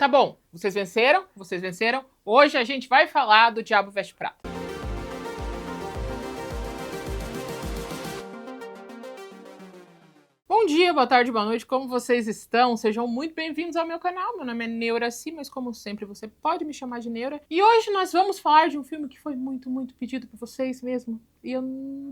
Tá bom, vocês venceram, vocês venceram. Hoje a gente vai falar do Diabo Veste Prada. Bom dia, boa tarde, boa noite, como vocês estão? Sejam muito bem-vindos ao meu canal. Meu nome é Neuraci, mas como sempre você pode me chamar de Neura. E hoje nós vamos falar de um filme que foi muito pedido por vocês mesmo. E eu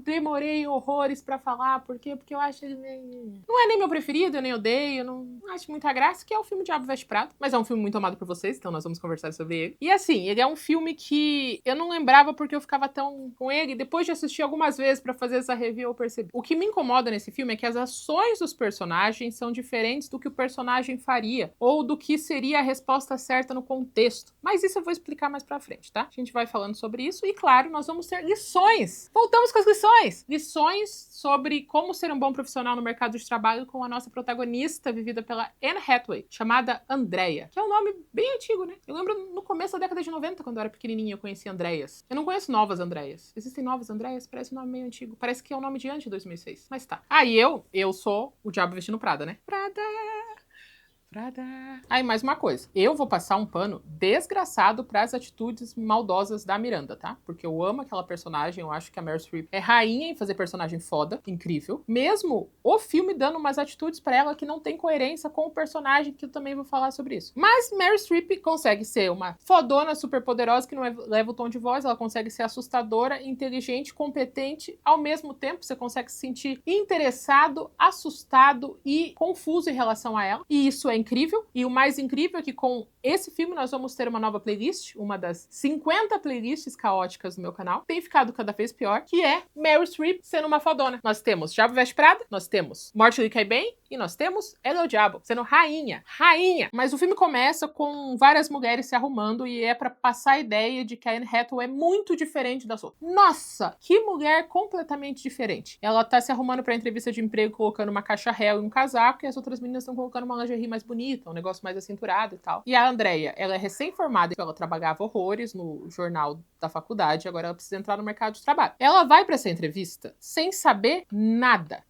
demorei horrores pra falar, por quê? Porque eu acho ele meio... Não é nem meu preferido, eu nem odeio, eu não acho muita graça, que é o filme Diabo Veste Prada. Mas é um filme muito amado por vocês, então nós vamos conversar sobre ele. E assim, ele é um filme que eu não lembrava porque eu ficava tão com ele. Depois de assistir algumas vezes pra fazer essa review, eu percebi. O que me incomoda nesse filme é que as ações dos personagens são diferentes do que o personagem faria, ou do que seria a resposta certa no contexto. Mas isso eu vou explicar mais pra frente, tá? A gente vai falando sobre isso e, claro, nós vamos ter lições. Voltamos com as lições! Lições sobre como ser um bom profissional no mercado de trabalho com a nossa protagonista, vivida pela Anne Hathaway, chamada Andrea, que é um nome bem antigo, né? Eu lembro no começo da década de 90, quando eu era pequenininha, eu conhecia Andreas. Eu não conheço novas Andreas. Existem novas Andreas? Parece um nome meio antigo. Parece que é o nome de antes de 2006. Mas tá. Ah, e eu sou o Diabo Vestindo Prada, né? Prada! Aí, mais uma coisa. Eu vou passar um pano desgraçado para as atitudes maldosas da Miranda, tá? Porque eu amo aquela personagem, eu acho que a Meryl Streep é rainha em fazer personagem foda, incrível. Mesmo o filme dando umas atitudes para ela que não tem coerência com o personagem, que eu também vou falar sobre isso. Mas Meryl Streep consegue ser uma fodona super poderosa que não leva o tom de voz, ela consegue ser assustadora, inteligente, competente, ao mesmo tempo você consegue se sentir interessado, assustado e confuso em relação a ela. E isso é incrível, e o mais incrível é que com esse filme nós vamos ter uma nova playlist, uma das 50 playlists caóticas do meu canal, tem ficado cada vez pior, que é Meryl Streep sendo uma fodona. Nós temos Diabo Veste Prada, nós temos Morte Lhe Cai Bem, e nós temos Ela é o Diabo, sendo rainha. Mas o filme começa com várias mulheres se arrumando e é pra passar a ideia de que a Anne Hathaway é muito diferente das outras. Nossa, que mulher completamente diferente. Ela tá se arrumando pra entrevista de emprego colocando uma caixa réu e um casaco, e as outras meninas estão colocando uma lingerie mais bonita, um negócio mais acinturado e tal. E a Andrea, ela é recém-formada, ela trabalhava horrores no jornal da faculdade, agora ela precisa entrar no mercado de trabalho. Ela vai pra essa entrevista sem saber nada.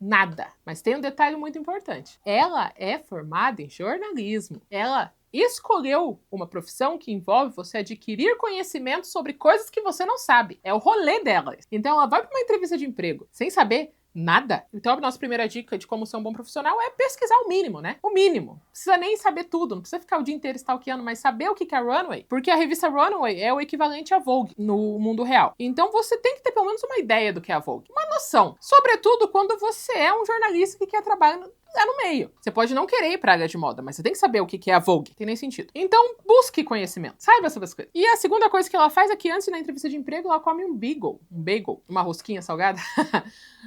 Mas tem um detalhe muito importante. Ela é formada em jornalismo. Ela escolheu uma profissão que envolve você adquirir conhecimento sobre coisas que você não sabe. É o rolê dela. Então ela vai pra uma entrevista de emprego sem saber nada. Então a nossa primeira dica de como ser um bom profissional é pesquisar o mínimo, né? O mínimo. Não precisa nem saber tudo, não precisa ficar o dia inteiro stalkeando, mas saber o que é Runway, porque a revista Runway é o equivalente à Vogue no mundo real. Então você tem que ter pelo menos uma ideia do que é a Vogue. Uma noção. Sobretudo quando você é um jornalista que quer trabalhar no meio. Você pode não querer ir pra área de moda, mas você tem que saber o que é a Vogue. Tem nem sentido. Então, busque conhecimento. Saiba sobre as coisas. E a segunda coisa que ela faz é que antes da entrevista de emprego, ela come um bagel, uma rosquinha salgada,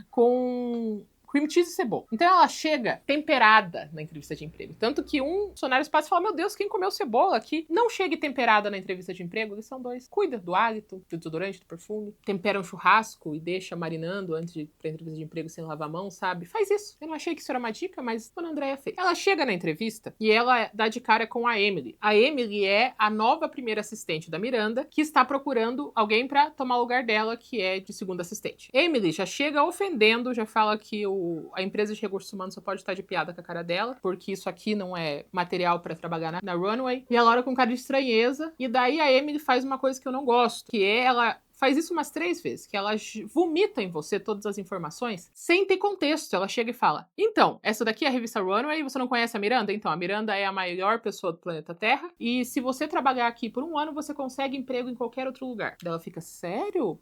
com cream cheese e cebola. Então ela chega temperada na entrevista de emprego. Tanto que um funcionário passa e fala, meu Deus, quem comeu cebola aqui? Não chegue temperada na entrevista de emprego, eles são dois. Cuida do hálito, do desodorante, do perfume. Tempera um churrasco e deixa marinando antes de ir pra entrevista de emprego sem lavar a mão, sabe? Faz isso. Eu não achei que isso era uma dica, mas a Andrea fez. Ela chega na entrevista e ela dá de cara com a Emily. A Emily é a nova primeira assistente da Miranda, que está procurando alguém pra tomar o lugar dela, que é de segunda assistente. Emily já chega ofendendo, já fala que a empresa de recursos humanos só pode estar de piada com a cara dela, porque isso aqui não é material pra trabalhar na Runway. E ela olha com cara de estranheza, e daí a Emily faz uma coisa que eu não gosto, que é ela faz isso umas 3 vezes, que ela vomita em você todas as informações sem ter contexto. Ela chega e fala, então, essa daqui é a revista Runway, você não conhece a Miranda? Então, a Miranda é a maior pessoa do planeta Terra, e se você trabalhar aqui por 1 ano, você consegue emprego em qualquer outro lugar. Daí ela fica, sério?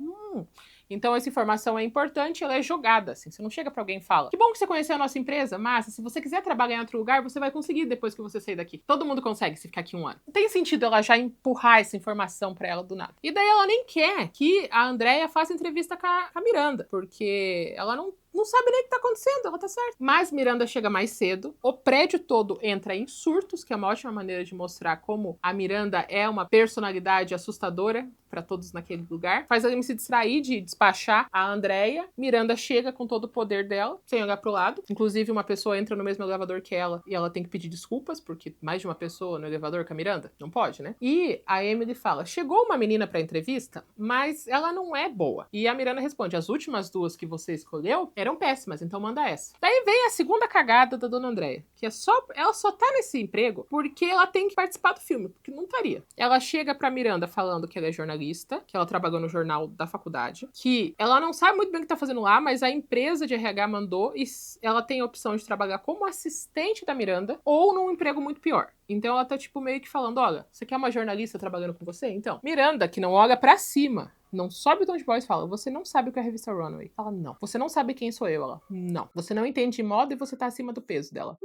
Então essa informação é importante, ela é jogada, assim. Você não chega pra alguém e fala, que bom que você conheceu a nossa empresa, mas se você quiser trabalhar em outro lugar, você vai conseguir depois que você sair daqui. Todo mundo consegue se ficar aqui 1 ano. Não tem sentido ela já empurrar essa informação pra ela do nada. E daí ela nem quer que a Andrea faça entrevista com a Miranda, porque ela não sabe nem o que tá acontecendo, ela tá certa. Mas Miranda chega mais cedo, o prédio todo entra em surtos, que é uma ótima maneira de mostrar como a Miranda é uma personalidade assustadora, pra todos naquele lugar, faz a Amy se distrair de despachar a Andrea. Miranda chega com todo o poder dela, sem olhar pro lado. Inclusive, uma pessoa entra no mesmo elevador que ela e ela tem que pedir desculpas, porque mais de uma pessoa no elevador com a Miranda? Não pode, né? E a Emily fala, chegou uma menina pra entrevista, mas ela não é boa. E a Miranda responde, as últimas duas que você escolheu eram péssimas, então manda essa. Daí vem a segunda cagada da dona Andrea, que é ela só tá nesse emprego porque ela tem que participar do filme, porque não estaria. Ela chega pra Miranda falando que ela é jornalista, que ela trabalhou no jornal da faculdade, que ela não sabe muito bem o que tá fazendo lá, mas a empresa de RH mandou e ela tem a opção de trabalhar como assistente da Miranda ou num emprego muito pior. Então ela tá, tipo, meio que falando, olha, você quer uma jornalista trabalhando com você? Então, Miranda, que não olha pra cima, não sobe o tom de voz, fala, você não sabe o que é a revista Runway. Ela, não. Você não sabe quem sou eu. Ela, não. Você não entende de moda e você tá acima do peso dela.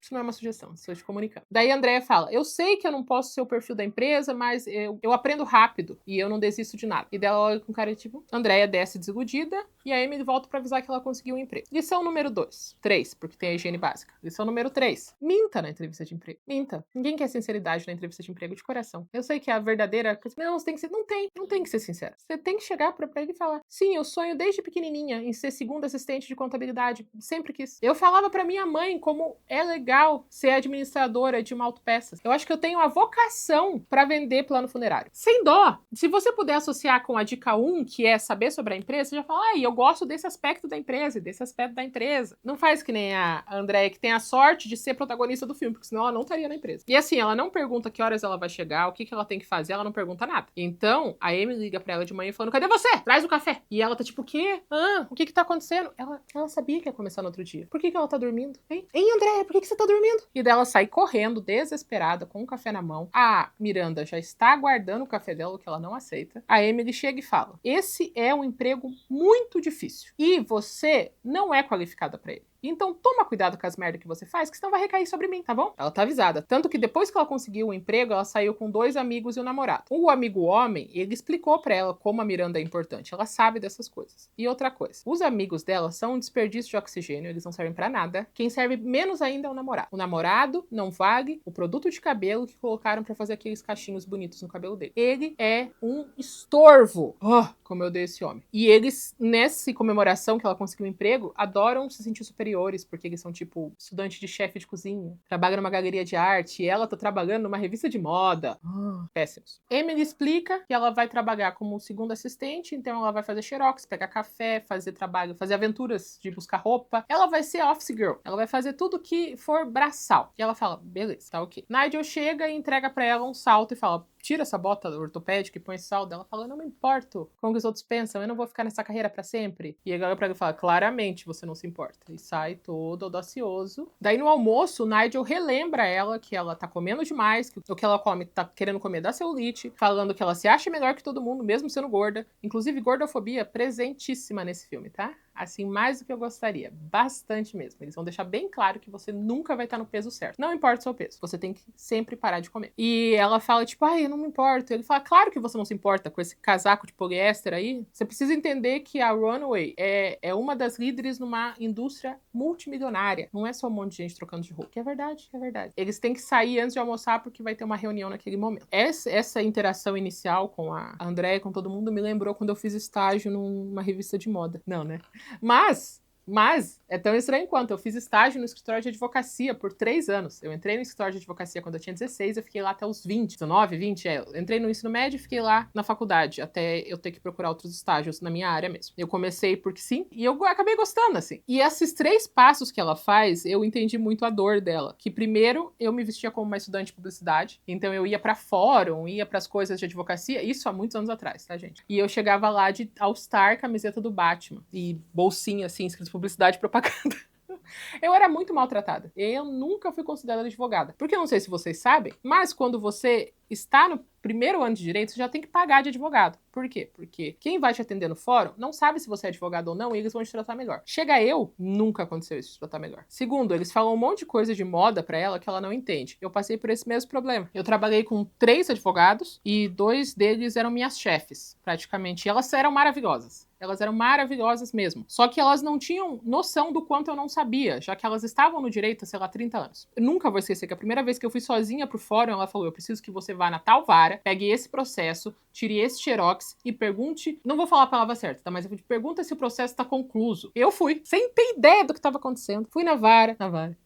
Isso não é uma sugestão, estou te comunicando. Daí a Andrea fala, eu sei que eu não posso ser o perfil da empresa, mas eu aprendo rápido e eu não desisto de nada. E dela olha com cara tipo, Andrea desce desiludida e a Emily volta pra avisar que ela conseguiu um emprego. Lição número 2. 3, porque tem a higiene básica. Lição número 3. Minta na entrevista de emprego. Minta. Ninguém quer sinceridade na entrevista de emprego de coração. Eu sei que a verdadeira... Não, você tem que ser... Não tem que ser sincero. Você tem que chegar pra ele e falar, sim, eu sonho desde pequenininha em ser segunda assistente de contabilidade. Sempre quis. Eu falava pra minha mãe como é legal ser administradora de uma autopeças. Eu acho que eu tenho a vocação pra vender plano funerário. Sem dó. Se você puder associar com a dica 1, que é saber sobre a empresa, você já fala, eu gosto desse aspecto da empresa e desse aspecto da empresa. Não faz que nem a Andrea, que tem a sorte de ser protagonista do filme, porque senão ela não estaria na empresa. E assim, ela não pergunta que horas ela vai chegar, o que ela tem que fazer, ela não pergunta nada. Então, a Amy liga pra ela de manhã falando, cadê você? Traz o café. E ela tá tipo, o quê? O que tá acontecendo? Ela sabia que ia começar no outro dia. Por que ela tá dormindo? Hein, Andréia, por que você tá dormindo? E dela sai correndo, desesperada, com o café na mão. A Miranda já está aguardando o café dela, o que ela não aceita. A Emily chega e fala, esse é um emprego muito difícil. E você não é qualificada pra ele. Então toma cuidado com as merdas que você faz, que senão vai recair sobre mim, tá bom? Ela tá avisada. Tanto que depois que ela conseguiu o emprego, ela saiu com 2 amigos e um namorado. O amigo homem, ele explicou pra ela como a Miranda é importante. Ela sabe dessas coisas. E outra coisa, os amigos dela são um desperdício de oxigênio, eles não servem pra nada. Quem serve menos ainda é o namorado. O namorado não vale o produto de cabelo que colocaram pra fazer aqueles cachinhos bonitos no cabelo dele. Ele é um estorvo. Como eu dei esse homem. E eles, nessa comemoração que ela conseguiu um emprego, adoram se sentir superiores, porque eles são, tipo, estudante de chefe de cozinha, trabalham numa galeria de arte, e ela tá trabalhando numa revista de moda. Péssimos. Emily explica que ela vai trabalhar como segunda assistente, então ela vai fazer xerox, pegar café, fazer trabalho, fazer aventuras de buscar roupa. Ela vai ser office girl. Ela vai fazer tudo que for braçal. E ela fala, beleza, tá ok. Nigel chega e entrega pra ela um salto e fala, tira essa bota ortopédica e põe esse salto. Ela fala, eu não me importo com o que os outros pensam, eu não vou ficar nessa carreira pra sempre. E ela olha pra ela e fala, claramente você não se importa. E sai todo audacioso. Daí no almoço, o Nigel relembra ela que ela tá comendo demais, que o que ela come tá querendo comer da celulite, falando que ela se acha melhor que todo mundo, mesmo sendo gorda. Inclusive, gordofobia presentíssima nesse filme, tá? Assim, mais do que eu gostaria. Bastante mesmo. Eles vão deixar bem claro que você nunca vai estar no peso certo. Não importa o seu peso. Você tem que sempre parar de comer. E ela fala, tipo, eu não me importo. Ele fala, claro que você não se importa com esse casaco de poliéster aí. Você precisa entender que a Runway é uma das líderes numa indústria multimilionária. Não é só um monte de gente trocando de roupa. Que é verdade, que é verdade. Eles têm que sair antes de almoçar porque vai ter uma reunião naquele momento. Essa interação inicial com a Andrea, com todo mundo, me lembrou quando eu fiz estágio numa revista de moda. Não, né? Mas é tão estranho quanto. Eu fiz estágio no escritório de advocacia por 3 anos. Eu entrei no escritório de advocacia quando eu tinha 16, eu fiquei lá até os 20, 19, 20, eu entrei no ensino médio e fiquei lá na faculdade, até eu ter que procurar outros estágios na minha área mesmo. Eu comecei porque sim, e eu acabei gostando, assim. E esses 3 passos que ela faz, eu entendi muito a dor dela. Que primeiro, eu me vestia como uma estudante de publicidade, então eu ia pra fórum, ia pras coisas de advocacia, isso há muitos anos atrás, tá, gente? E eu chegava lá de All-Star, camiseta do Batman, e bolsinha, assim, escrito publicidade e propaganda. Eu era muito maltratada. Eu nunca fui considerada advogada. Porque eu não sei se vocês sabem, mas quando você está no primeiro ano de direito, você já tem que pagar de advogado. Por quê? Porque quem vai te atender no fórum não sabe se você é advogado ou não e eles vão te tratar melhor. Chega eu, nunca aconteceu isso de tratar melhor. Segundo, eles falam um monte de coisa de moda pra ela que ela não entende. Eu passei por esse mesmo problema. Eu trabalhei com 3 advogados e 2 deles eram minhas chefes, praticamente. E elas eram maravilhosas. Elas eram maravilhosas mesmo. Só que elas não tinham noção do quanto eu não sabia, já que elas estavam no direito há, sei lá, 30 anos. Eu nunca vou esquecer que a primeira vez que eu fui sozinha pro fórum, ela falou, eu preciso que você vá vá na tal vara, pegue esse processo, tire esse xerox e pergunte, não vou falar a palavra certa, tá? Mas pergunta se o processo tá concluso. Eu fui, sem ter ideia do que tava acontecendo. Fui na vara.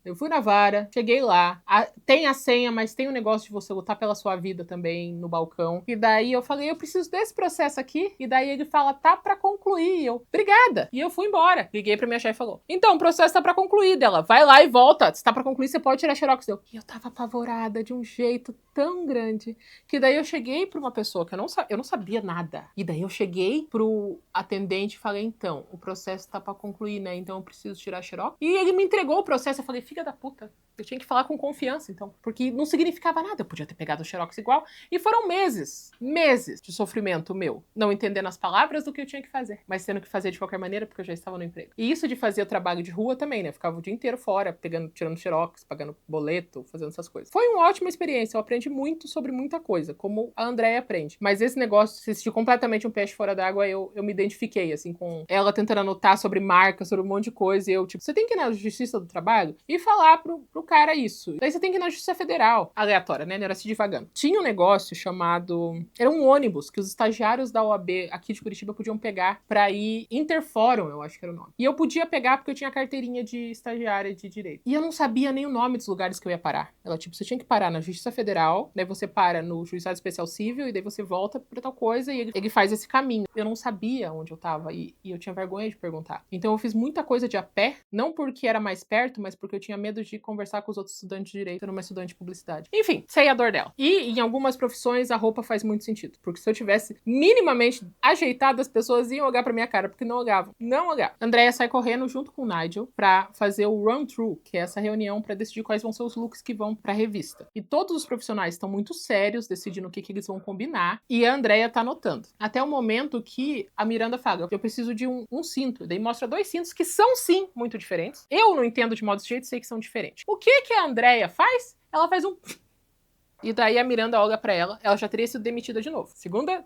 Eu fui na vara, cheguei lá, tem a senha, mas tem o negócio de você lutar pela sua vida também no balcão. E daí eu falei, eu preciso desse processo aqui. E daí ele fala, tá pra concluir. E eu, obrigada. E eu fui embora. Liguei pra minha chefe e falou, então, o processo tá pra concluir dela. Vai lá e volta. Se tá pra concluir, você pode tirar xerox. E eu tava apavorada de um jeito tão grande que daí eu cheguei pra uma pessoa que eu não sabia nada. E daí eu cheguei pro atendente e falei, então, o processo tá pra concluir, né? Então eu preciso tirar xerox. E ele me entregou o processo. Eu falei, filha da puta. Eu tinha que falar com confiança, então. Porque não significava nada. Eu podia ter pegado o xerox igual. E foram meses de sofrimento meu. Não entendendo as palavras do que eu tinha que fazer. Mas tendo que fazer de qualquer maneira, porque eu já estava no emprego. E isso de fazer o trabalho de rua também, né? Eu ficava o dia inteiro fora, tirando xerox, pagando boleto, fazendo essas coisas. Foi uma ótima experiência. Eu aprendi muito sobre muita coisa, como a Andréia aprende. Mas esse negócio de se sentir completamente um peixe fora d'água, eu me identifiquei, assim, com ela tentando anotar sobre marca, sobre um monte de coisa. E eu, tipo, você tem que ir na Justiça do Trabalho e falar pro cara isso. Daí você tem que ir na Justiça Federal. Aleatória, né? Não era se divagando. Tinha um negócio chamado... Era um ônibus que os estagiários da OAB aqui de Curitiba podiam pegar pra ir Interfórum, eu acho que era o nome. E eu podia pegar porque eu tinha carteirinha de estagiária de direito. E eu não sabia nem o nome dos lugares que eu ia parar. Ela, tipo, você tinha que parar na Justiça Federal, daí você para no Juizado Especial Civil, e daí você volta pra tal coisa, e ele faz esse caminho. Eu não sabia onde eu tava, e eu tinha vergonha de perguntar. Então eu fiz muita coisa de a pé, não porque era mais perto, mas porque eu tinha medo de conversar com os outros estudantes de direito, eu era uma estudante de publicidade. Enfim, sei a dor dela. E em algumas profissões a roupa faz muito sentido, porque se eu tivesse minimamente ajeitado, as pessoas iam olhar pra minha cara, porque não olhavam. Não olhavam. Andréia sai correndo junto com o Nigel pra fazer o run-through, que é essa reunião pra decidir quais vão ser os looks que vão pra revista. E todos os profissionais estão muito sérios, decidindo o que eles vão combinar, e a Andréia tá anotando. Até o momento que a Miranda fala, eu preciso de um cinto. Daí mostra 2 cintos que são, sim, muito diferentes. Eu não entendo de modo de jeito, sei que são diferentes. O que a Andréia faz? Ela faz um... E daí a Miranda olha pra ela já teria sido demitida de novo.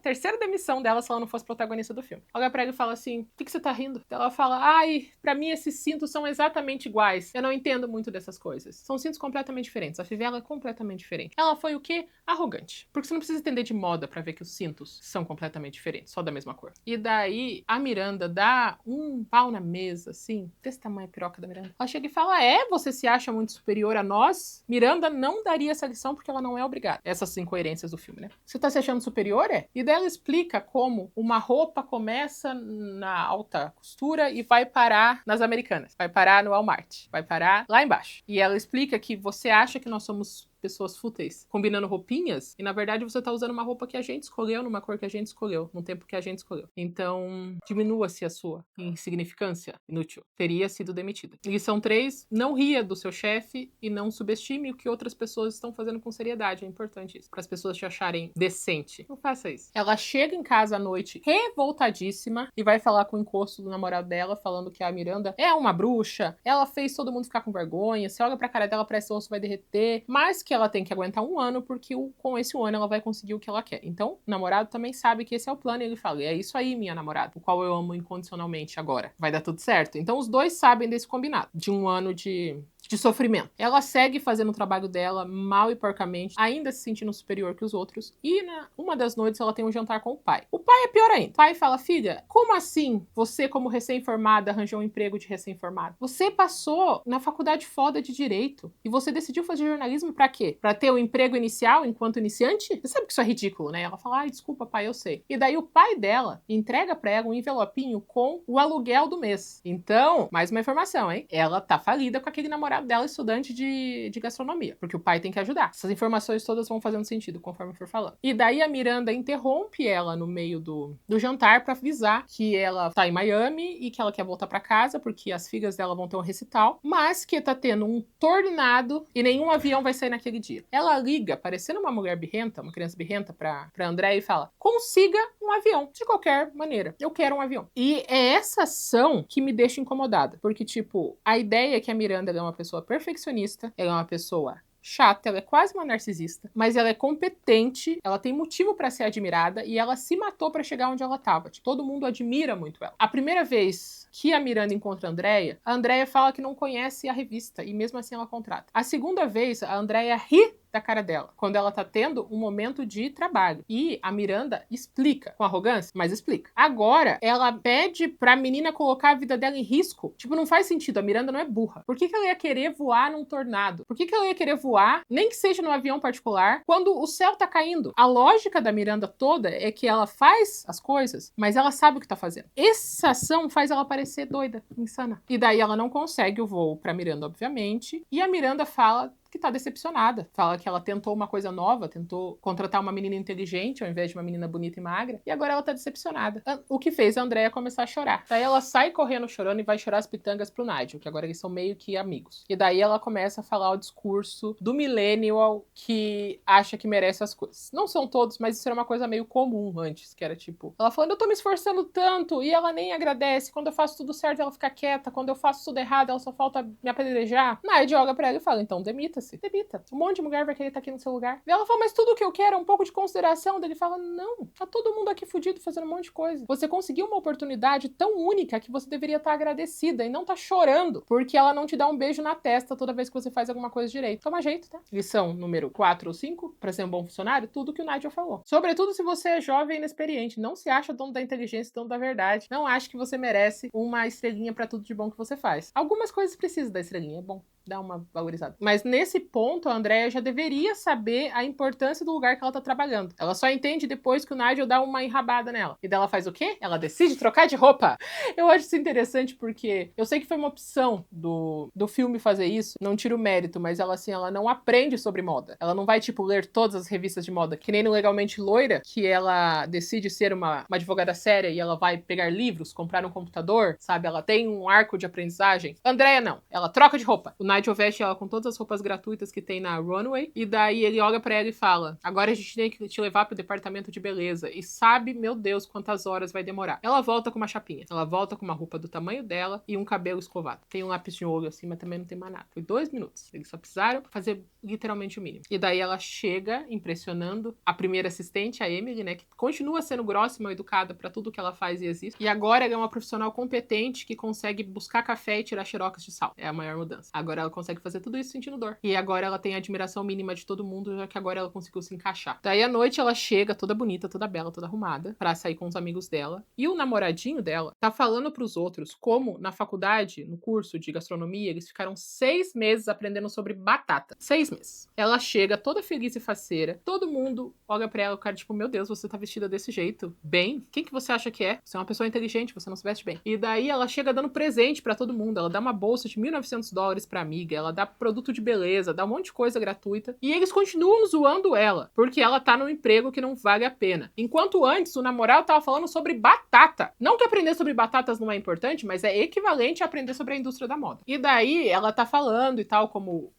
Terceira demissão dela se ela não fosse protagonista do filme. Olha pra ela e fala assim, o que você tá rindo? Ela fala, ai, pra mim esses cintos são exatamente iguais. Eu não entendo muito dessas coisas. São cintos completamente diferentes. A fivela é completamente diferente. Ela foi o quê? Arrogante. Porque você não precisa entender de moda pra ver que os cintos são completamente diferentes, só da mesma cor. E daí a Miranda dá um pau na mesa, assim, desse tamanho a piroca da Miranda. Ela chega e fala, você se acha muito superior a nós? Miranda não daria essa lição porque ela não é obrigada. Essas incoerências do filme, né? Você tá se achando superior, é? E daí ela explica como uma roupa começa na alta costura e vai parar nas Americanas. Vai parar no Walmart. Vai parar lá embaixo. E ela explica que você acha que nós somos pessoas fúteis, combinando roupinhas, e na verdade você tá usando uma roupa que a gente escolheu, numa cor que a gente escolheu, num tempo que a gente escolheu. Então, diminua-se a sua insignificância inútil. Teria sido demitida. Lição 3, não ria do seu chefe e não subestime o que outras pessoas estão fazendo com seriedade. É importante isso, para as pessoas te acharem decente. Não faça isso. Ela chega em casa à noite revoltadíssima e vai falar com o encosto do namorado dela, falando que a Miranda é uma bruxa, ela fez todo mundo ficar com vergonha, você olha pra cara dela, parece que o osso vai derreter, mas que ela tem que aguentar 1 ano, porque com esse 1 ano ela vai conseguir o que ela quer. Então, o namorado também sabe que esse é o plano e ele fala, é isso aí, minha namorada, o qual eu amo incondicionalmente agora. Vai dar tudo certo. Então, os dois sabem desse combinado, de 1 ano de sofrimento. Ela segue fazendo o trabalho dela mal e porcamente, ainda se sentindo superior que os outros, e uma das noites ela tem um jantar com o pai. O pai é pior ainda. O pai fala, filha, como assim você, como recém-formada, arranjou um emprego de recém-formada? Você passou na faculdade foda de Direito, e você decidiu fazer jornalismo pra quê? Pra ter o emprego inicial enquanto iniciante? Você sabe que isso é ridículo, né? Ela fala, ai, desculpa, pai, eu sei. E daí o pai dela entrega pra ela um envelopinho com o aluguel do mês. Então, mais uma informação, hein? Ela tá falida com aquele namorado dela, estudante de gastronomia, porque o pai tem que ajudar. Essas informações todas vão fazendo sentido conforme for falando. E daí a Miranda interrompe ela no meio do jantar pra avisar que ela tá em Miami e que ela quer voltar pra casa porque as filhas dela vão ter um recital, mas que tá tendo um tornado e nenhum avião vai sair naquele dia. Ela liga, parecendo uma mulher birrenta, uma criança birrenta pra André e fala, consiga um avião, de qualquer maneira, eu quero um avião. E é essa ação que me deixa incomodada, porque tipo, a ideia é que a Miranda é uma pessoa perfeccionista, ela é uma pessoa chata, ela é quase uma narcisista, mas ela é competente, ela tem motivo pra ser admirada e ela se matou pra chegar onde ela tava. Tipo, todo mundo admira muito ela. A primeira vez que a Miranda encontra a Andréia fala que não conhece a revista e mesmo assim ela contrata. A segunda vez, a Andréia ri da cara dela quando ela tá tendo um momento de trabalho. E a Miranda explica, com arrogância, mas explica. Agora, ela pede pra menina colocar a vida dela em risco. Tipo, não faz sentido, a Miranda não é burra. Por que ela ia querer voar num tornado? Por que ela ia querer voar, nem que seja num avião particular, quando o céu tá caindo? A lógica da Miranda toda é que ela faz as coisas, mas ela sabe o que tá fazendo. Essa ação faz ela parecer doida, insana. E daí ela não consegue o voo pra Miranda, obviamente, e a Miranda fala que tá decepcionada. Fala que ela tentou uma coisa nova, tentou contratar uma menina inteligente ao invés de uma menina bonita e magra, e agora ela tá decepcionada. O que fez a Andrea começar a chorar. Daí ela sai correndo chorando e vai chorar as pitangas pro Nigel, que agora eles são meio que amigos. E daí ela começa a falar o discurso do millennial que acha que merece as coisas. Não são todos, mas isso era uma coisa meio comum antes, que era tipo, ela falando, eu tô me esforçando tanto, e ela nem agradece. Quando eu faço tudo certo, ela fica quieta. Quando eu faço tudo errado, ela só falta me apedrejar. Nigel olha pra ela e fala, então demita. Demita. Um monte de mulher vai querer estar aqui no seu lugar. E ela fala, mas tudo que eu quero é um pouco de consideração. Daí ele fala, não, tá todo mundo aqui fudido fazendo um monte de coisa. Você conseguiu uma oportunidade tão única que você deveria estar agradecida e não tá chorando porque ela não te dá um beijo na testa toda vez que você faz alguma coisa direito. Toma jeito, tá? Lição número 4 ou 5, pra ser um bom funcionário, tudo que o Nigel falou. Sobretudo se você é jovem e inexperiente. Não se acha dono da inteligência, dono da verdade. Não ache que você merece uma estrelinha pra tudo de bom que você faz. Algumas coisas precisam da estrelinha, é bom. Dá uma valorizada. Mas nesse ponto, a Andrea já deveria saber a importância do lugar que ela tá trabalhando. Ela só entende depois que o Nigel dá uma enrabada nela. E daí ela faz o quê? Ela decide trocar de roupa. Eu acho isso interessante porque eu sei que foi uma opção do filme fazer isso. Não tiro o mérito, mas ela, assim, ela não aprende sobre moda. Ela não vai, tipo, ler todas as revistas de moda. Que nem no Legalmente Loira, que ela decide ser uma advogada séria e ela vai pegar livros, comprar um computador, sabe? Ela tem um arco de aprendizagem. Andrea não. Ela troca de roupa. O Nigel veste ela com todas as roupas gratuitas que tem na Runway, e daí ele olha pra ela e fala, agora a gente tem que te levar pro departamento de beleza, e sabe, meu Deus, quantas horas vai demorar. Ela volta com uma chapinha, ela volta com uma roupa do tamanho dela e um cabelo escovado. Tem um lápis de olho assim, mas também não tem mais nada. Foi 2 minutos. Eles só precisaram fazer literalmente o mínimo. E daí ela chega impressionando a primeira assistente, a Emily, né, que continua sendo grossa e mal educada pra tudo que ela faz e existe. E agora ela é uma profissional competente que consegue buscar café e tirar xerox de sal. É a maior mudança. Agora ela consegue fazer tudo isso sentindo dor. E agora ela tem a admiração mínima de todo mundo, já que agora ela conseguiu se encaixar. Daí à noite ela chega toda bonita, toda bela, toda arrumada, pra sair com os amigos dela. E o namoradinho dela tá falando pros outros como na faculdade, no curso de gastronomia, eles ficaram 6 meses aprendendo sobre batata. 6 meses. Ela chega toda feliz e faceira. Todo mundo olha pra ela, o cara, tipo, meu Deus, você tá vestida desse jeito? Bem? Quem que você acha que é? Você é uma pessoa inteligente, você não se veste bem. E daí ela chega dando presente pra todo mundo. Ela dá uma bolsa de $1.900 pra amiga, ela dá produto de beleza, dá um monte de coisa gratuita. E eles continuam zoando ela, porque ela tá num emprego que não vale a pena. Enquanto antes, o namorado tava falando sobre batata. Não que aprender sobre batatas não é importante, mas é equivalente a aprender sobre a indústria da moda. E daí, ela tá falando e tal, como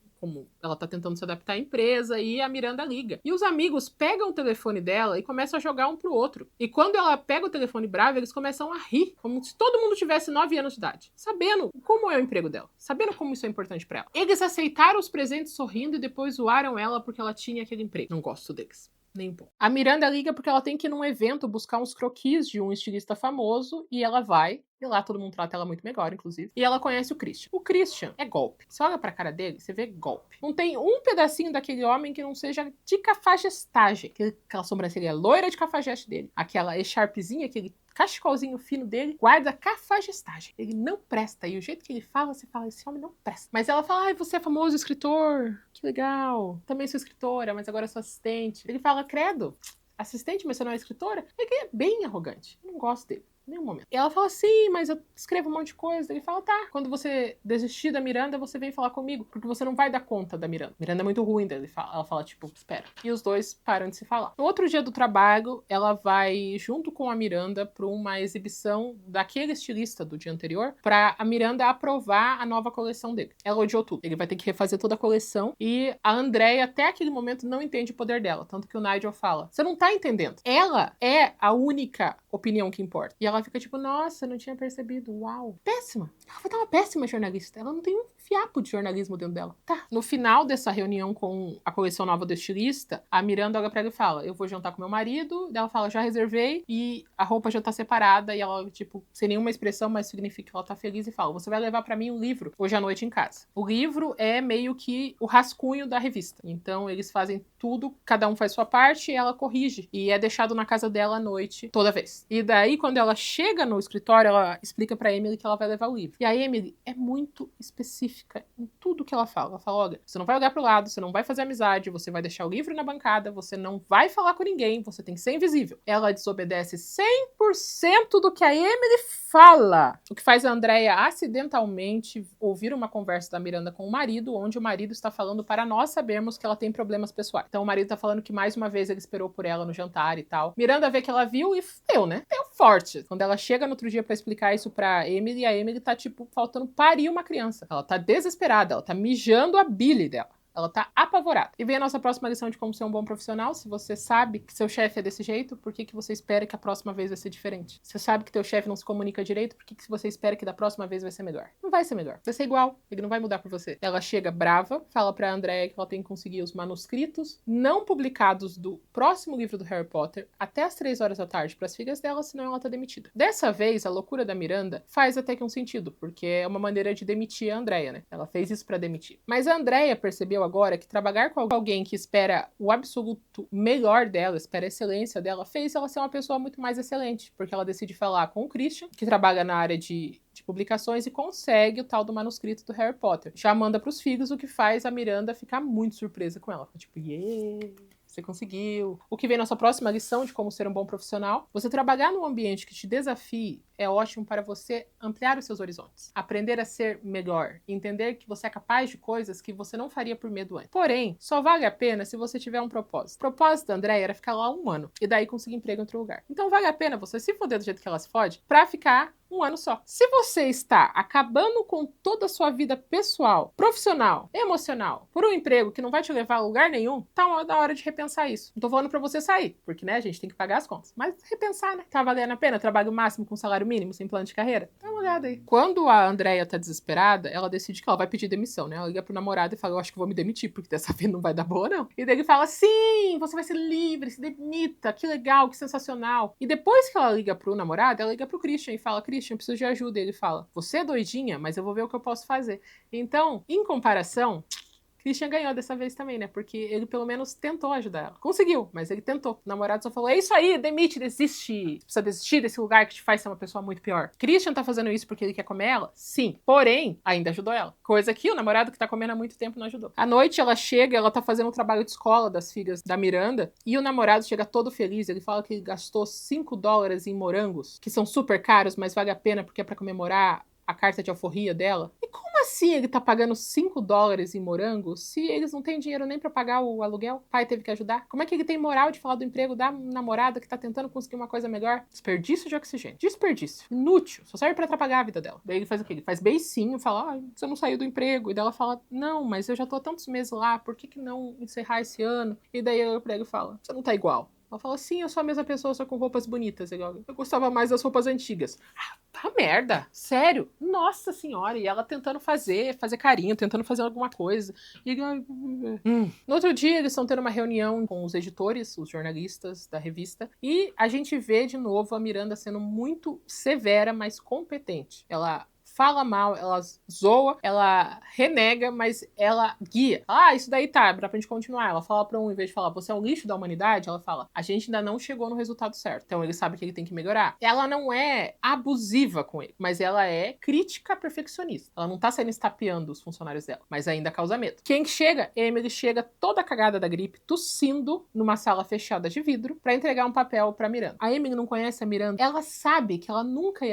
ela tá tentando se adaptar à empresa, e a Miranda liga. E os amigos pegam o telefone dela e começam a jogar um pro outro. E quando ela pega o telefone brava, eles começam a rir, como se todo mundo tivesse 9 anos de idade, sabendo como é o emprego dela, sabendo como isso é importante pra ela. Eles aceitaram os presentes sorrindo e depois zoaram ela porque ela tinha aquele emprego. Não gosto deles. Nem um pouco. A Miranda liga porque ela tem que ir num evento buscar uns croquis de um estilista famoso, e ela vai. E lá todo mundo trata ela muito melhor, inclusive. E ela conhece o Christian. O Christian é golpe. Você olha pra cara dele, você vê golpe. Não tem um pedacinho daquele homem que não seja de cafajestagem. Aquela sobrancelha loira de cafajeste dele. Aquela echarpezinha, aquele cachecolzinho fino dele, guarda cafajestagem. Ele não presta. E o jeito que ele fala, você fala, esse homem não presta. Mas ela fala, ai, você é famoso escritor. Que legal. Também sou escritora, mas agora sou assistente. Ele fala, credo, assistente, mas você não é escritora? Ele é bem arrogante. Eu não gosto dele. Em nenhum momento. E ela fala, sim, mas eu escrevo um monte de coisa. Ele fala, tá, quando você desistir da Miranda, você vem falar comigo, porque você não vai dar conta da Miranda. Miranda é muito ruim, ela fala, tipo, espera. E os dois param de se falar. No outro dia do trabalho, ela vai junto com a Miranda pra uma exibição daquele estilista do dia anterior, pra a Miranda aprovar a nova coleção dele. Ela odiou tudo. Ele vai ter que refazer toda a coleção, e a Andrea, até aquele momento, não entende o poder dela. Tanto que o Nigel fala, você não tá entendendo. Ela é a única opinião que importa. E ela fica tipo, nossa, eu não tinha percebido. Uau. Péssima. Ela vai dar uma péssima jornalista. Ela não tem um fio fiapo de jornalismo dentro dela. Tá. No final dessa reunião com a coleção nova do estilista, a Miranda olha pra ela e fala, eu vou jantar com meu marido, ela fala, já reservei, e a roupa já tá separada, e ela, tipo, sem nenhuma expressão, mas significa que ela tá feliz, e fala, você vai levar pra mim um livro hoje à noite em casa. O livro é meio que o rascunho da revista. Então, eles fazem tudo, cada um faz sua parte, e ela corrige. E é deixado na casa dela à noite, toda vez. E daí, quando ela chega no escritório, ela explica pra Emily que ela vai levar o livro. E a Emily é muito específica em tudo que ela fala. Ela fala, olha, você não vai olhar pro lado, você não vai fazer amizade, você vai deixar o livro na bancada, você não vai falar com ninguém, você tem que ser invisível. Ela desobedece 100% do que a Emily fala. O que faz a Andrea acidentalmente ouvir uma conversa da Miranda com o marido, onde o marido está falando para nós sabermos que ela tem problemas pessoais. Então o marido tá falando que mais uma vez ele esperou por ela no jantar e tal. Miranda vê que ela viu e deu, né? Deu forte. Quando ela chega no outro dia pra explicar isso pra Emily, a Emily tá, tipo, faltando parir uma criança. Ela tá desesperada, ela tá mijando a bile dela. Ela tá apavorada. E vem a nossa próxima lição de como ser um bom profissional. Se você sabe que seu chefe é desse jeito, por que você espera que a próxima vez vai ser diferente? Se você sabe que teu chefe não se comunica direito, por que você espera que da próxima vez vai ser melhor? Não vai ser melhor. Vai ser igual. Ele não vai mudar por você. Ela chega brava, fala pra Andrea que ela tem que conseguir os manuscritos não publicados do próximo livro do Harry Potter até as 3 horas da tarde pras filhas dela, senão ela tá demitida. Dessa vez, a loucura da Miranda faz até que um sentido, porque é uma maneira de demitir a Andrea, né? Ela fez isso pra demitir. Mas a Andrea percebeu agora que trabalhar com alguém que espera o absoluto melhor dela, espera a excelência dela, fez ela ser uma pessoa muito mais excelente, porque ela decide falar com o Christian, que trabalha na área de publicações, e consegue o tal do manuscrito do Harry Potter. Já manda pros filhos, o que faz a Miranda ficar muito surpresa com ela. Tipo, yeah! Você conseguiu. O que vem na sua próxima lição de como ser um bom profissional. Você trabalhar num ambiente que te desafie é ótimo para você ampliar os seus horizontes. Aprender a ser melhor. Entender que você é capaz de coisas que você não faria por medo antes. Porém, só vale a pena se você tiver um propósito. O propósito da Andrea era ficar lá 1 ano e daí conseguir emprego em outro lugar. Então vale a pena você se foder do jeito que ela se fode pra ficar 1 ano só. Se você está acabando com toda a sua vida pessoal, profissional, emocional, por um emprego que não vai te levar a lugar nenhum, tá na hora de repensar isso. Não tô falando pra você sair, porque, né, a gente tem que pagar as contas. Mas repensar, né? Tá valendo a pena? Trabalho máximo com salário mínimo, sem plano de carreira? Dá uma olhada aí. Quando a Andrea tá desesperada, ela decide que ela vai pedir demissão, né? Ela liga pro namorado e fala, eu acho que vou me demitir, porque dessa vez não vai dar boa, não. E daí ele fala, sim, você vai ser livre, se demita, que legal, que sensacional. E depois que ela liga pro namorado, ela liga pro Christian e fala, Christian, eu preciso de ajuda. E ele fala, você é doidinha, mas eu vou ver o que eu posso fazer. Então, em comparação, Christian ganhou dessa vez também, né? Porque ele pelo menos tentou ajudar ela. Conseguiu, mas ele tentou. O namorado só falou, é isso aí, demite, desiste. Você precisa desistir desse lugar que te faz ser uma pessoa muito pior. Christian tá fazendo isso porque ele quer comer ela? Sim. Porém, ainda ajudou ela. Coisa que o namorado que tá comendo há muito tempo não ajudou. À noite ela chega, ela tá fazendo um trabalho de escola das filhas da Miranda, e o namorado chega todo feliz. Ele fala que ele gastou $5 em morangos, que são super caros, mas vale a pena porque é pra comemorar a carta de alforria dela. E como assim ele tá pagando $5 em morango se eles não têm dinheiro nem pra pagar o aluguel? O pai teve que ajudar. Como é que ele tem moral de falar do emprego da namorada que tá tentando conseguir uma coisa melhor? Desperdício de oxigênio. Desperdício. Inútil. Só serve pra atrapalhar a vida dela. Daí ele faz o quê? Ele faz beicinho, fala, você não saiu do emprego. E daí ela fala, não, mas eu já tô há tantos meses lá, por que não encerrar esse ano? E daí o emprego fala, você não tá igual. Ela fala, sim, eu sou a mesma pessoa, só com roupas bonitas. Eu gostava mais das roupas antigas. Ah, tá merda. Sério? Nossa senhora. E ela tentando fazer carinho, tentando fazer alguma coisa. E... No outro dia, eles estão tendo uma reunião com os editores, os jornalistas da revista. E a gente vê de novo a Miranda sendo muito severa, mas competente. Ela fala mal, ela zoa, ela renega, mas ela guia. Ah, isso daí tá, dá pra gente continuar. Ela fala pra um, em vez de falar, você é um lixo da humanidade, ela fala, a gente ainda não chegou no resultado certo. Então ele sabe que ele tem que melhorar. Ela não é abusiva com ele, mas ela é crítica perfeccionista. Ela não tá saindo estapeando os funcionários dela, mas ainda causa medo. Quem chega? Emily chega toda cagada da gripe, tossindo numa sala fechada de vidro pra entregar um papel pra Miranda. A Emily não conhece a Miranda. Ela sabe que ela nunca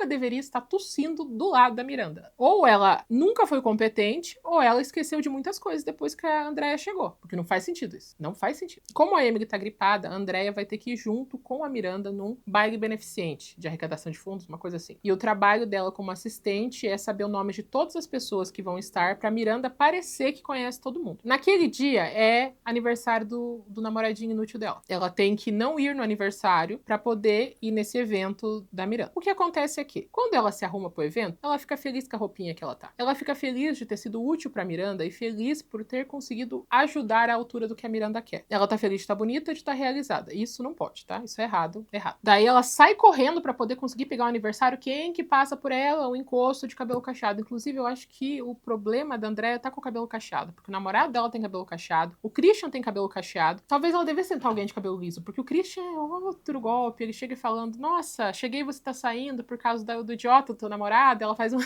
deveria estar tossindo do lado da Miranda. Ou ela nunca foi competente, ou ela esqueceu de muitas coisas depois que a Andrea chegou. Porque não faz sentido isso. Não faz sentido. Como a Emily tá gripada, a Andrea vai ter que ir junto com a Miranda num baile beneficente de arrecadação de fundos, uma coisa assim. E o trabalho dela como assistente é saber o nome de todas as pessoas que vão estar pra Miranda parecer que conhece todo mundo. Naquele dia é aniversário do namoradinho inútil dela. Ela tem que não ir no aniversário pra poder ir nesse evento da Miranda. O que acontece aqui? Quando ela se arruma pro evento, ela fica feliz com a roupinha que ela tá. Ela fica feliz de ter sido útil pra Miranda e feliz por ter conseguido ajudar à altura do que a Miranda quer. Ela tá feliz de estar bonita e de estar realizada. Isso não pode, tá? Isso é errado, errado. Daí ela sai correndo pra poder conseguir pegar o aniversário. Quem que passa por ela? O encosto de cabelo cacheado. Inclusive, eu acho que o problema da Andrea tá com o cabelo cacheado, porque o namorado dela tem cabelo cacheado, o Christian tem cabelo cacheado. Talvez ela devesse sentar alguém de cabelo liso, porque o Christian é outro golpe. Ele chega falando, nossa, cheguei e você tá saindo por causa do idiota do teu namorado. Ela faz um...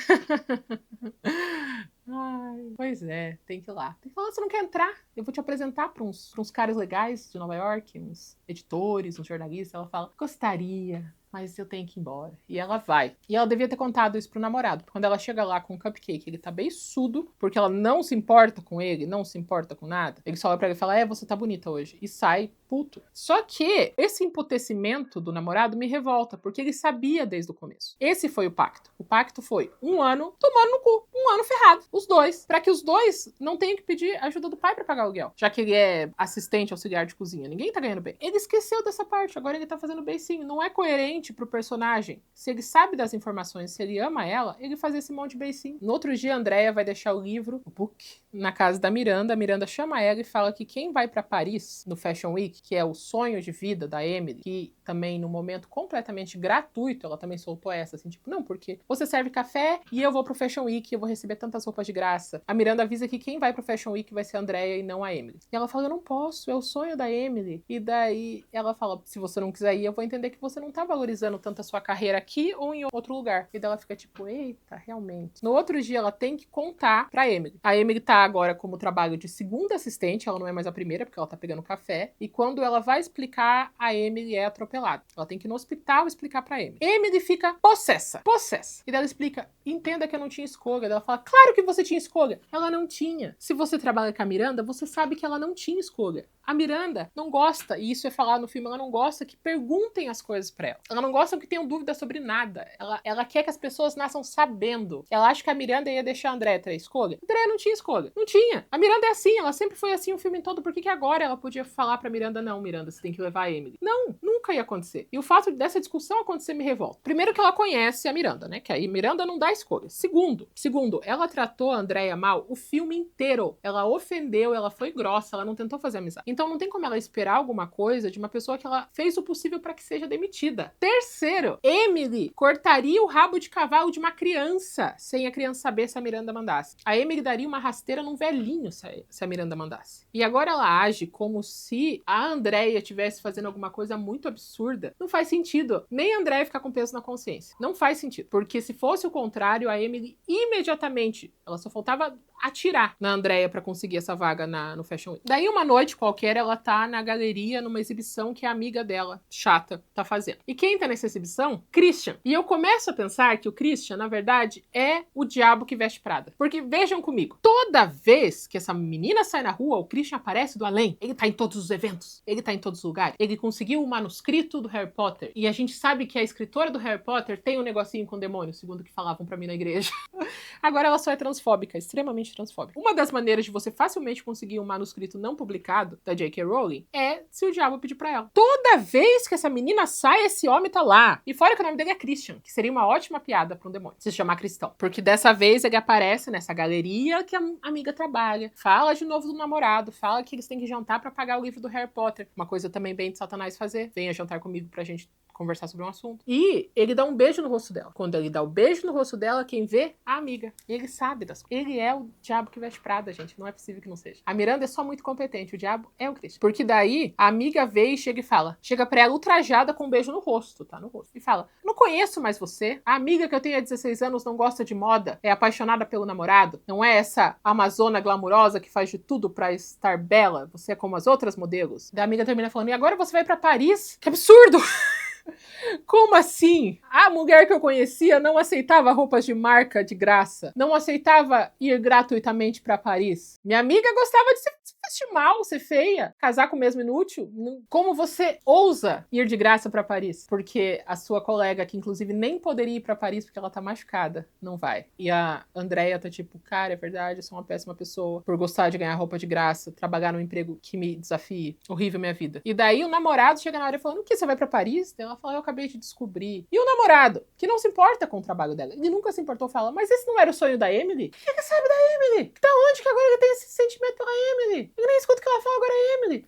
Ai, pois é, tem que ir lá. Tem que falar, você não quer entrar? Eu vou te apresentar pra uns caras legais de Nova York, uns editores, uns jornalistas. Ela fala, gostaria, mas eu tenho que ir embora. E ela vai. E ela devia ter contado isso pro namorado, porque quando ela chega lá com o cupcake, ele tá beiçudo, porque ela não se importa com ele, não se importa com nada. Ele só olha pra ele e fala, você tá bonita hoje. E sai puto. Só que esse emputecimento do namorado me revolta, porque ele sabia desde o começo. Esse foi o pacto. O pacto foi 1 ano tomando no cu. 1 ano ferrado. Os dois. Pra que os dois não tenham que pedir ajuda do pai pra pagar o aluguel. Já que ele é assistente auxiliar de cozinha. Ninguém tá ganhando bem. Ele esqueceu dessa parte. Agora ele tá fazendo beicinho. Não é coerente pro personagem. Se ele sabe das informações, se ele ama ela, ele faz esse monte de beicinho. No outro dia, a Andrea vai deixar o livro, o book, na casa da Miranda. A Miranda chama ela e fala que quem vai pra Paris no Fashion Week, que é o sonho de vida da Emily, que também no momento completamente gratuito, ela também soltou essa, assim, tipo, não, porque você serve café e eu vou pro Fashion Week, eu vou receber tantas roupas de graça. A Miranda avisa que quem vai pro Fashion Week vai ser a Andrea e não a Emily. E ela fala, eu não posso, é o sonho da Emily. E daí ela fala, se você não quiser ir, eu vou entender que você não tá valorizando tanto a sua carreira aqui ou em outro lugar. E daí ela fica tipo, eita, realmente. No outro dia, ela tem que contar pra Emily. A Emily tá agora como trabalho de segunda assistente, ela não é mais a primeira, porque ela tá pegando café. E quando ela vai explicar, a Emily é atropelada. Ela tem que ir no hospital explicar pra Emily. Emily fica possessa. E daí ela explica, entenda que eu não tinha escolha. Daí ela fala, claro que você tinha escolha. Ela não tinha. Se você trabalha com a Miranda, você sabe que ela não tinha escolha. A Miranda não gosta, e isso é falado no filme, ela não gosta que perguntem as coisas pra ela. Ela não gosta que tenham dúvidas sobre nada. Ela quer que as pessoas nasçam sabendo. Ela acha que a Miranda ia deixar a Andrea ter escolha. A Andrea não tinha escolha. Não tinha. A Miranda é assim, ela sempre foi assim o filme todo. Por que agora ela podia falar pra Miranda, não, Miranda, você tem que levar a Emily? Não, nunca ia acontecer. E o fato dessa discussão acontecer me revolta. Primeiro que ela conhece a Miranda, né? Que aí Miranda não dá escolha. Segundo, ela tratou a Andrea mal o filme inteiro. Ela ofendeu, ela foi grossa, ela não tentou fazer amizade. Então não tem como ela esperar alguma coisa de uma pessoa que ela fez o possível para que seja demitida. Terceiro, Emily cortaria o rabo de cavalo de uma criança sem a criança saber se a Miranda mandasse. A Emily daria uma rasteira num velhinho se a Miranda mandasse. E agora ela age como se a Andrea estivesse fazendo alguma coisa muito absurda. Não faz sentido. Nem a Andrea ficar com peso na consciência. Não faz sentido. Porque se fosse o contrário, a Emily imediatamente, ela só faltava atirar na Andrea pra conseguir essa vaga no Fashion Week. Daí uma noite qualquer, ela tá na galeria numa exibição que a amiga dela, chata, tá fazendo. E quem tá nessa exibição? Christian. E eu começo a pensar que o Christian, na verdade, é o diabo que veste Prada. Porque vejam comigo, toda vez que essa menina sai na rua, o Christian aparece do além. Ele tá em todos os eventos, ele tá em todos os lugares. Ele conseguiu o manuscrito do Harry Potter. E a gente sabe que a escritora do Harry Potter tem um negocinho com o demônio, segundo o que falavam pra mim na igreja. Agora ela só é transfóbica, extremamente transfóbica. Uma das maneiras de você facilmente conseguir um manuscrito não publicado da J.K. Rowling é se o diabo pedir pra ela. Toda vez que essa menina sai, esse homem tá lá. E fora que o nome dele é Christian, que seria uma ótima piada pra um demônio, se chamar cristão. Porque dessa vez ele aparece nessa galeria que a amiga trabalha, fala de novo do namorado, fala que eles têm que jantar pra pagar o livro do Harry Potter. Uma coisa também bem de Satanás fazer. Venha jantar comigo pra gente conversar sobre um assunto. E ele dá um beijo no rosto dela. Quando ele dá o beijo no rosto dela, quem vê? A amiga. Ele sabe das coisas. Ele é o diabo que veste Prada, gente. Não é possível que não seja. A Miranda é só muito competente. O diabo é o Christian. Porque daí, a amiga vê e chega e fala. Chega pra ela ultrajada com um beijo no rosto, tá? No rosto. E fala, não conheço mais você. A amiga que eu tenho há 16 anos não gosta de moda. É apaixonada pelo namorado. Não é essa amazona glamurosa que faz de tudo pra estar bela. Você é como as outras modelos. Da amiga termina falando, e agora você vai pra Paris? Que absurdo! Como assim? A mulher que eu conhecia não aceitava roupas de marca de graça. Não aceitava ir gratuitamente para Paris. Minha amiga gostava de se Acho mal ser feia, casar com o mesmo inútil. Como você ousa ir de graça pra Paris? Porque a sua colega, que inclusive nem poderia ir pra Paris porque ela tá machucada, não vai. E a Andrea tá tipo, cara, é verdade, eu sou uma péssima pessoa por gostar de ganhar roupa de graça, trabalhar num emprego que me desafie, horrível minha vida. E daí o namorado chega na hora falando, o que, você vai pra Paris? Ela fala, eu acabei de descobrir. E o namorado, que não se importa com o trabalho dela, ele nunca se importou, fala, mas esse não era o sonho da Emily? O que ele sabe da Emily? Da onde que agora ele tem esse sentimento pela Emily? Eu nem escuto o que ela fala, agora é Emily.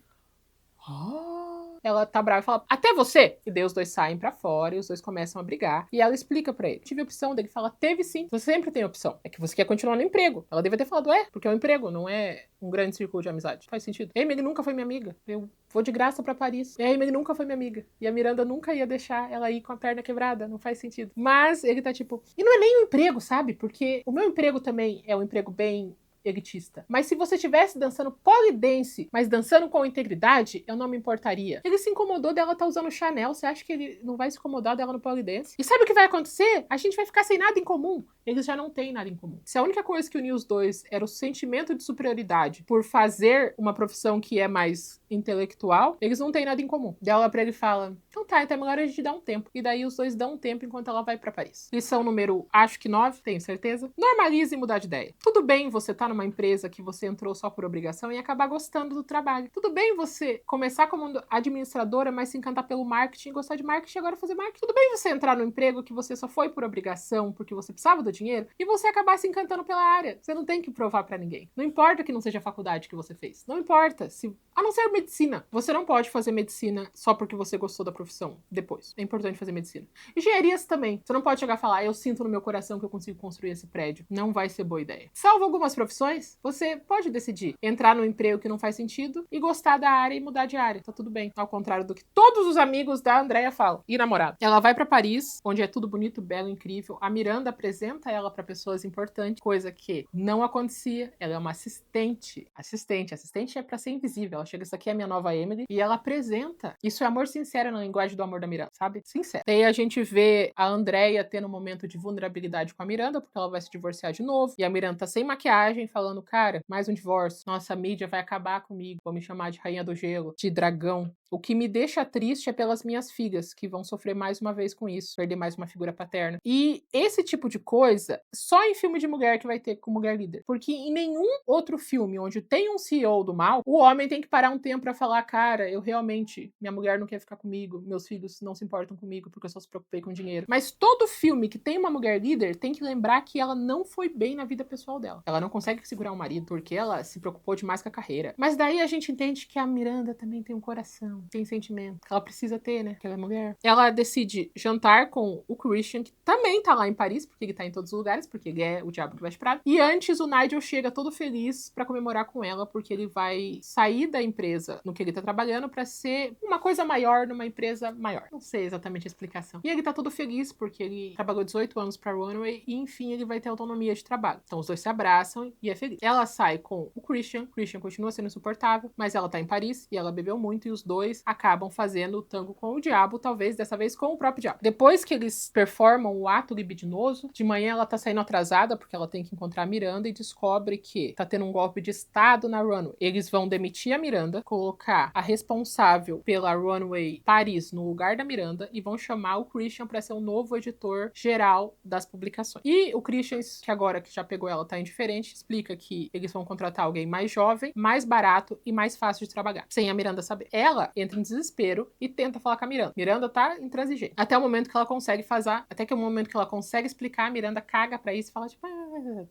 Ela tá brava e fala, até você! E daí os dois saem pra fora e os dois começam a brigar. E ela explica pra ele, tive opção. Dele fala, teve sim. Você sempre tem opção. É que você quer continuar no emprego. Ela deve ter falado, porque é um emprego, não é um grande círculo de amizade. Faz sentido. A Emily nunca foi minha amiga. Eu vou de graça pra Paris. E a Emily nunca foi minha amiga. E a Miranda nunca ia deixar ela ir com a perna quebrada. Não faz sentido. Mas ele tá tipo, e não é nem um emprego, sabe? Porque o meu emprego também é um emprego bem elitista. Mas se você estivesse dançando polidense, mas dançando com integridade, eu não me importaria. Ele se incomodou dela estar usando Chanel. Você acha que ele não vai se incomodar dela no polidense? E sabe o que vai acontecer? A gente vai ficar sem nada em comum. Eles já não têm nada em comum. Se a única coisa que unia os dois era o sentimento de superioridade por fazer uma profissão que é mais intelectual, eles não têm nada em comum. Dela pra ele fala, então é melhor a gente dar um tempo. E daí os dois dão um tempo enquanto ela vai pra Paris. Lição número, acho que 9, tenho certeza. Normalize mudar de ideia. Tudo bem você tá numa empresa que você entrou só por obrigação e acabar gostando do trabalho. Tudo bem você começar como administradora, mas se encantar pelo marketing, gostar de marketing e agora fazer marketing. Tudo bem você entrar no emprego que você só foi por obrigação, porque você precisava do dinheiro, e você acabar se encantando pela área. Você não tem que provar pra ninguém. Não importa que não seja a faculdade que você fez. Não importa. A não ser medicina. Você não pode fazer medicina só porque você gostou da profissão depois. É importante fazer medicina. Engenharias também. Você não pode chegar e falar, eu sinto no meu coração que eu consigo construir esse prédio. Não vai ser boa ideia. Salvo algumas profissões, você pode decidir entrar num emprego que não faz sentido e gostar da área e mudar de área. Tá tudo bem. Ao contrário do que todos os amigos da Andrea falam. E namorado. Ela vai pra Paris, onde é tudo bonito, belo, incrível. A Miranda apresenta ela pra pessoas importantes, coisa que não acontecia. Ela é uma assistente. Assistente é pra ser invisível. Ela chega, isso aqui é a minha nova Emily. E ela apresenta. Isso é amor sincero na linguagem do amor da Miranda, sabe? Sincero. Daí a gente vê a Andrea tendo um momento de vulnerabilidade com a Miranda, porque ela vai se divorciar de novo. E a Miranda tá sem maquiagem, falando, cara, mais um divórcio. Nossa, a mídia vai acabar comigo. Vão me chamar de rainha do gelo, de dragão. O que me deixa triste é pelas minhas filhas, que vão sofrer mais uma vez com isso, perder mais uma figura paterna. E esse tipo de coisa, só em filme de mulher que vai ter com mulher líder. Porque em nenhum outro filme onde tem um CEO do mal, o homem tem que parar um tempo pra falar, cara, eu realmente, minha mulher não quer ficar comigo, meus filhos não se importam comigo porque eu só se preocupei com dinheiro. Mas todo filme que tem uma mulher líder tem que lembrar que ela não foi bem na vida pessoal dela. Ela não consegue segurar o marido porque ela se preocupou demais com a carreira. Mas daí a gente entende que a Miranda também tem um coração, tem sentimento, que ela precisa ter, né? Que ela é mulher. Ela decide jantar com o Christian, que também tá lá em Paris, porque ele tá em todos os lugares, porque ele é o diabo que vai de Prada. E antes o Nigel chega todo feliz pra comemorar com ela, porque ele vai sair da empresa no que ele tá trabalhando pra ser uma coisa maior numa empresa maior. Não sei exatamente a explicação. E ele tá todo feliz porque ele trabalhou 18 anos pra Runway e enfim ele vai ter autonomia de trabalho. Então os dois se abraçam e é feliz. Ela sai com o Christian continua sendo insuportável, mas ela tá em Paris e ela bebeu muito e os dois acabam fazendo o tango com o diabo, talvez dessa vez com o próprio diabo. Depois que eles performam o ato libidinoso, de manhã ela tá saindo atrasada porque ela tem que encontrar a Miranda e descobre que tá tendo um golpe de estado na Runway. Eles vão demitir a Miranda, colocar a responsável pela Runway Paris no lugar da Miranda e vão chamar o Christian pra ser o novo editor geral das publicações. E o Christian, que agora que já pegou ela, tá indiferente, explica que eles vão contratar alguém mais jovem, mais barato e mais fácil de trabalhar, sem a Miranda saber. Ela entra em desespero e tenta falar com a Miranda. Miranda tá intransigente. Até o momento que ela consegue fazer, até que o momento que ela consegue explicar, a Miranda caga pra isso e fala tipo,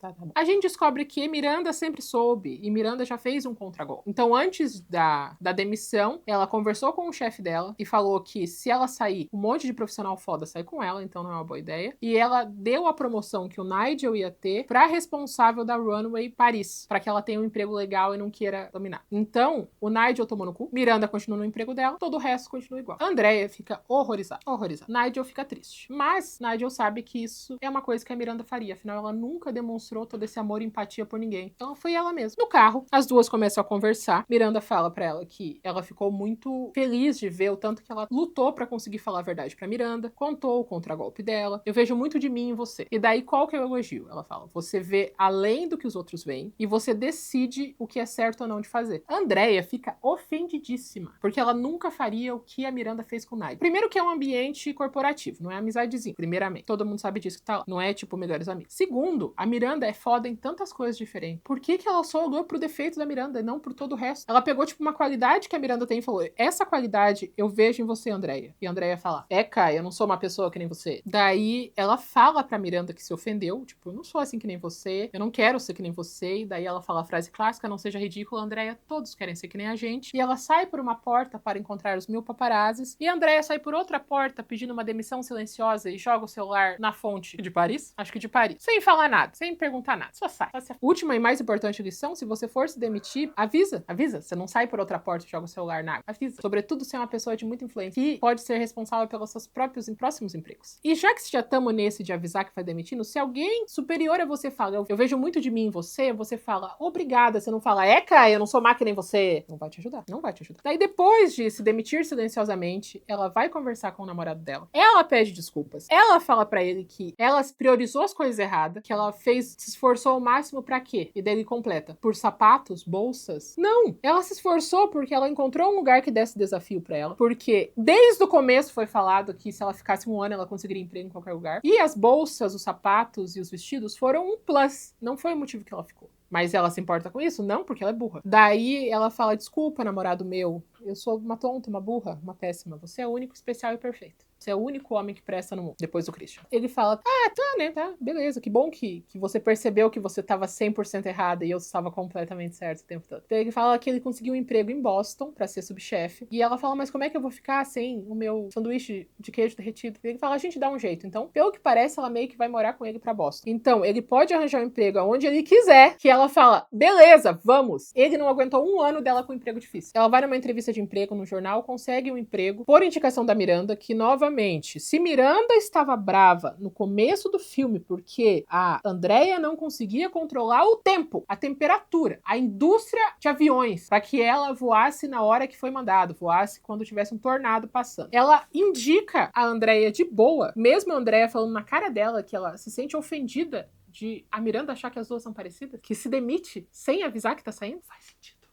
tá bom. A gente descobre que Miranda sempre soube e Miranda já fez um contragol. Então, antes da demissão, ela conversou com o chefe dela e falou que se ela sair, um monte de profissional foda sai com ela, então não é uma boa ideia. E ela deu a promoção que o Nigel ia ter pra responsável da Runway Paris, pra que ela tenha um emprego legal e não queira dominar. Então, o Nigel tomou no cu, Miranda continua no emprego dela, todo o resto continua igual. A Andrea fica horrorizada. Nigel fica triste. Mas Nigel sabe que isso é uma coisa que a Miranda faria, afinal ela nunca demonstrou todo esse amor e empatia por ninguém. Então foi ela mesma. No carro, as duas começam a conversar. Miranda fala pra ela que ela ficou muito feliz de ver o tanto que ela lutou pra conseguir falar a verdade pra Miranda, contou o contragolpe dela. Eu vejo muito de mim em você. E daí qual que é o elogio? Ela fala, você vê além do que os outros veem e você decide o que é certo ou não de fazer. A Andrea fica ofendidíssima, porque ela nunca faria o que a Miranda fez com o Nigel. Primeiro que é um ambiente corporativo, não é amizadezinho, primeiramente. Todo mundo sabe disso que tá lá. Não é, tipo, melhores amigos. Segundo, a Miranda é foda em tantas coisas diferentes. Por que que ela só olhou pro defeito da Miranda e não por todo o resto? Ela pegou, tipo, uma qualidade que a Miranda tem e falou, essa qualidade eu vejo em você, Andrea. E a Andrea fala, Kai, eu não sou uma pessoa que nem você. Daí, ela fala pra Miranda que se ofendeu, tipo, eu não sou assim que nem você, eu não quero ser que nem você. E daí ela fala a frase clássica, não seja ridícula, Andrea, todos querem ser que nem a gente. E ela sai por uma porta para encontrar os 1000 paparazzis. E a Andrea sai por outra porta pedindo uma demissão silenciosa e joga o celular na fonte de Paris. Acho que de Paris. Sem falar nada, sem perguntar nada. Só sai. Última e mais importante lição, se você for se demitir, avisa. Avisa. Você não sai por outra porta e joga o celular na água. Avisa. Sobretudo se é uma pessoa de muita influência que pode ser responsável pelos seus próprios e próximos empregos. E já que já estamos nesse de avisar que vai demitindo, se alguém superior a você fala, eu vejo muito de mim em você fala, obrigada. Você não fala, Kai, eu não sou máquina em você. Não vai te ajudar. Não vai te ajudar. Daí depois de se demitir silenciosamente, ela vai conversar com o namorado dela. Ela pede desculpas. Ela fala pra ele que ela priorizou as coisas erradas, que ela se esforçou ao máximo pra quê? E daí ele completa, por sapatos, bolsas? Não! Ela se esforçou porque ela encontrou um lugar que desse desafio pra ela, porque desde o começo foi falado que se ela ficasse um ano ela conseguiria emprego em qualquer lugar, e as bolsas, os sapatos e os vestidos foram um plus, não foi o motivo que ela ficou. Mas ela se importa com isso? Não, porque ela é burra. Daí ela fala, desculpa, namorado meu, eu sou uma tonta, uma burra, uma péssima. Você é o único, especial e perfeito. Você é o único homem que presta no mundo, depois do Christian. Ele fala, tá, né, tá, beleza, que bom que você percebeu que você tava 100% errada e eu estava completamente certo o tempo todo. Então ele fala que ele conseguiu um emprego em Boston pra ser subchefe. E ela fala, mas como é que eu vou ficar sem o meu sanduíche de queijo derretido? E ele fala, a gente dá um jeito. Então, pelo que parece, ela meio que vai morar com ele pra Boston. Então, ele pode arranjar um emprego aonde ele quiser, que ela fala, beleza, vamos. Ele não aguentou um ano dela com um emprego difícil. Ela vai numa entrevista de emprego no jornal, consegue um emprego por indicação da Miranda, que novamente, se Miranda estava brava no começo do filme porque a Andrea não conseguia controlar o tempo, a temperatura, a indústria de aviões, para que ela voasse na hora que foi mandado, voasse quando tivesse um tornado passando. Ela indica a Andrea de boa, mesmo a Andrea falando na cara dela que ela se sente ofendida de a Miranda achar que as duas são parecidas, que se demite sem avisar que tá saindo, faz sentido.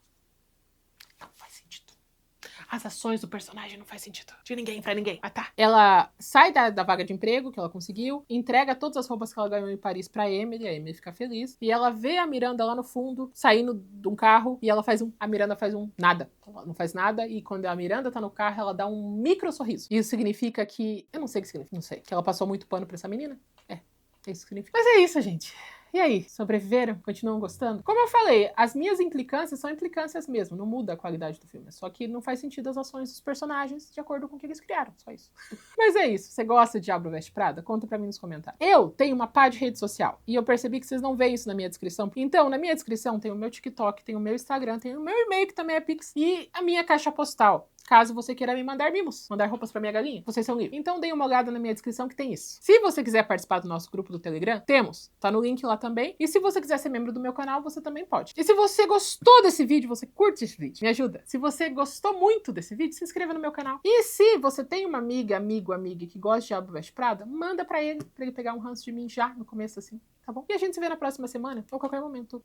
Não faz sentido. As ações do personagem não faz sentido. De ninguém pra ninguém. Ah, tá. Ela sai da vaga de emprego que ela conseguiu, entrega todas as roupas que ela ganhou em Paris pra Emily, a Emily fica feliz, e ela vê a Miranda lá no fundo, saindo de um carro, e ela faz a Miranda faz nada. Ela não faz nada, e quando a Miranda tá no carro, ela dá um micro sorriso. Isso significa que... eu não sei o que significa, não sei. Que ela passou muito pano pra essa menina? É isso que significa. Mas é isso, gente. E aí, sobreviveram? Continuam gostando? Como eu falei, as minhas implicâncias são implicâncias mesmo, não muda a qualidade do filme. Só que não faz sentido as ações dos personagens de acordo com o que eles criaram, só isso. Mas é isso, você gosta de Diabo Veste Prada? Conta pra mim nos comentários. Eu tenho uma pá de rede social, e eu percebi que vocês não veem isso na minha descrição. Então, na minha descrição tem o meu TikTok, tem o meu Instagram, tem o meu e-mail, que também é Pix, e a minha caixa postal. Caso você queira me mandar mimos, mandar roupas pra minha galinha, vocês são livres. Então dê uma olhada na minha descrição que tem isso. Se você quiser participar do nosso grupo do Telegram, temos. Tá no link lá também. E se você quiser ser membro do meu canal, você também pode. E se você gostou desse vídeo, você curte esse vídeo, me ajuda. Se você gostou muito desse vídeo, se inscreva no meu canal. E se você tem uma amiga, amiga que gosta de Diabo Veste Prada, manda pra ele pegar um ranço de mim já no começo assim, tá bom? E a gente se vê na próxima semana ou qualquer momento.